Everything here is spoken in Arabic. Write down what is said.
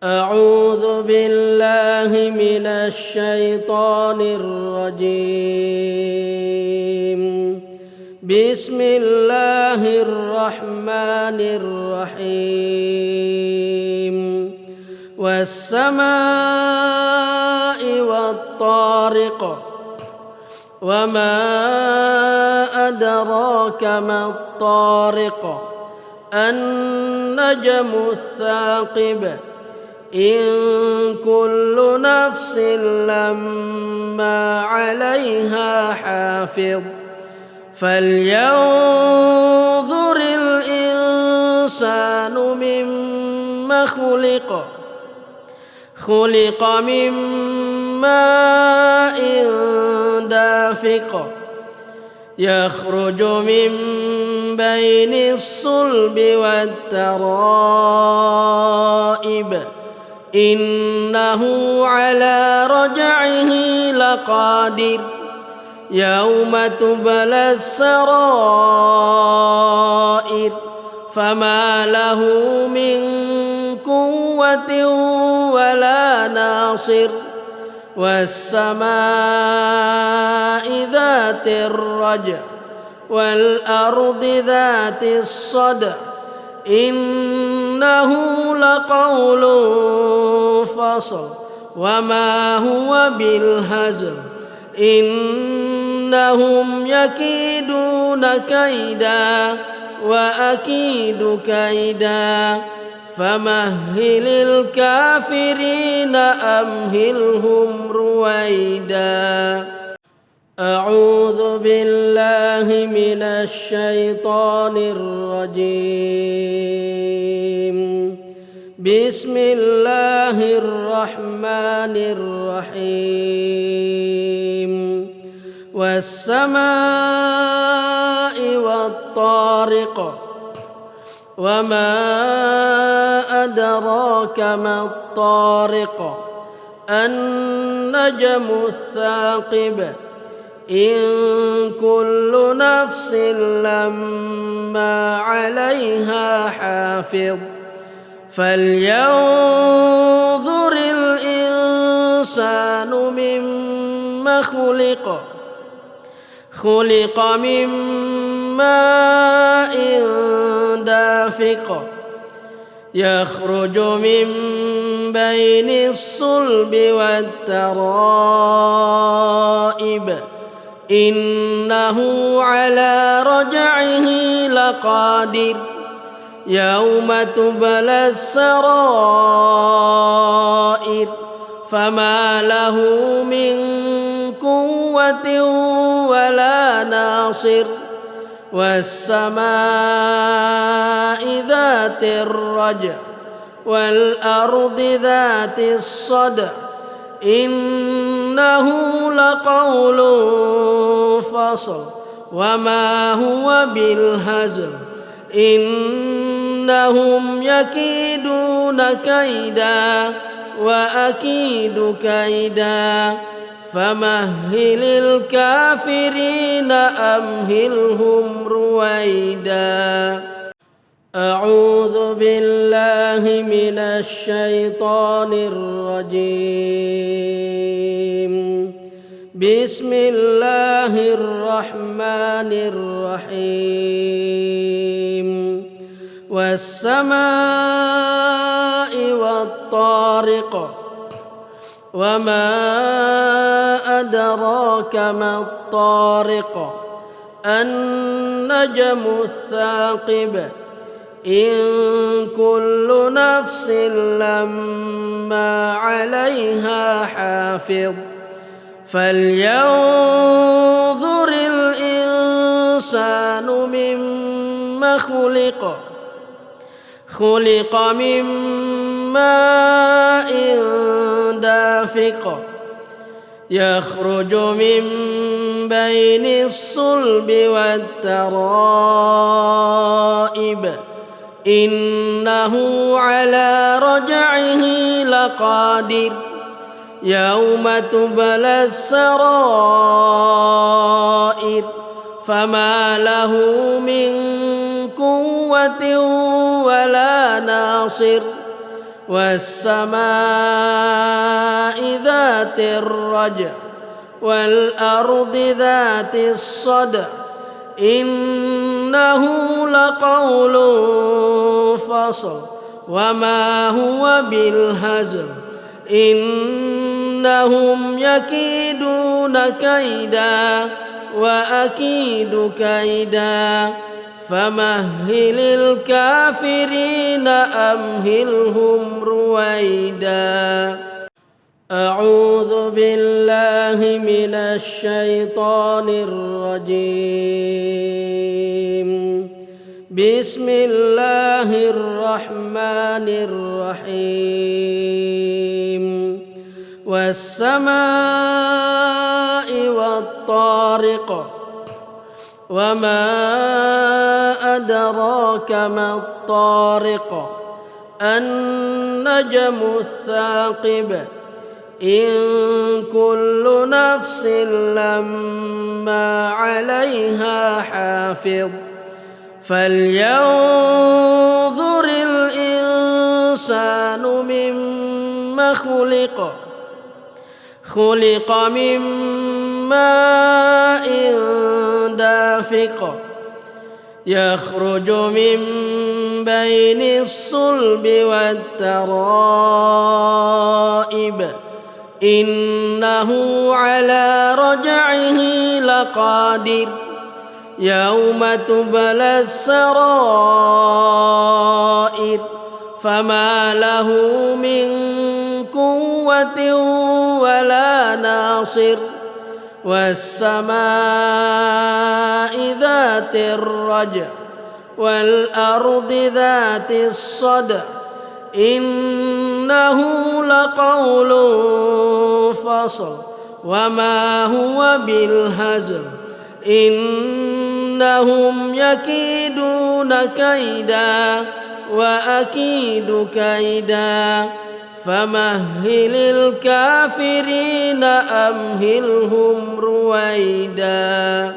أعوذ بالله من الشيطان الرجيم. بسم الله الرحمن الرحيم. والسماء والطارق وما أدراك ما الطارق النجم الثاقب إن كل نفس لما عليها حافظ فلينظر الإنسان مما خلق من ماء دافق يخرج من بين الصلب والترائب إنه على رجعه لقادر يوم تبلى السرائر فما له من قوة ولا ناصر والسماء ذات الرجع والأرض ذات الصدع إنه لقول فصل وما هو بالهزل إنهم يكيدون كيدا وأكيد كيدا فمهل الكافرين أمهلهم رويدا. أعوذ بالله من الشيطان الرجيم. بسم الله الرحمن الرحيم. والسماء والطارق وما أدراك ما الطارق النجم الثاقب إن كل نفس لما عليها حافظ فلينظر الإنسان مما خلق من ماء دافق يخرج من بين الصلب والترائب إنه على رجعه لقادر يوم تبلى السرائر فما له من قوة ولا ناصر والسماء ذات الرجع والأرض ذات الصدع إنه لقول فصل وما هو بالهزل إنهم يكيدون كيدا وأكيد كيدا فمهل الكافرين أمهلهم رويدا. أعوذ بالله من الشيطان الرجيم. بسم الله الرحمن الرحيم. والسماء والطارق وما أدراك ما الطارق النجم الثاقب إن كل نفس لما عليها حافظ فلينظر الإنسان مما خلق من ماء دافق يخرج من بين الصلب والترائب إنه على رجعه لقادر يوم تبلى السرائر فما له من قوة ولا ناصر والسماء ذات الرجع والأرض ذات الصدع إنه لقول فصل وما هو بالهزل إنهم يكيدون كيدا وأكيد كيدا فمهل الكافرين أمهلهم رويدا. أعوذ بالله من الشيطان الرجيم. بسم الله الرحمن الرحيم. والسماء والطارق وما أدراك ما الطارق النجم الثاقب إن كل نفس لما عليها حافظ فلينظر الإنسان مما خلق من ماء دافق يخرج من بين الصلب والترائب إنه على رجعه لقادر يوم تبلى السرائر فما له من قوة ولا ناصر والسماء ذات الرجع والأرض ذات الصدع إنه لقول فصل وما هو بالهزل إنهم يكيدون كيدا وأكيد كيدا فمهل الكافرين أمهلهم رويدا.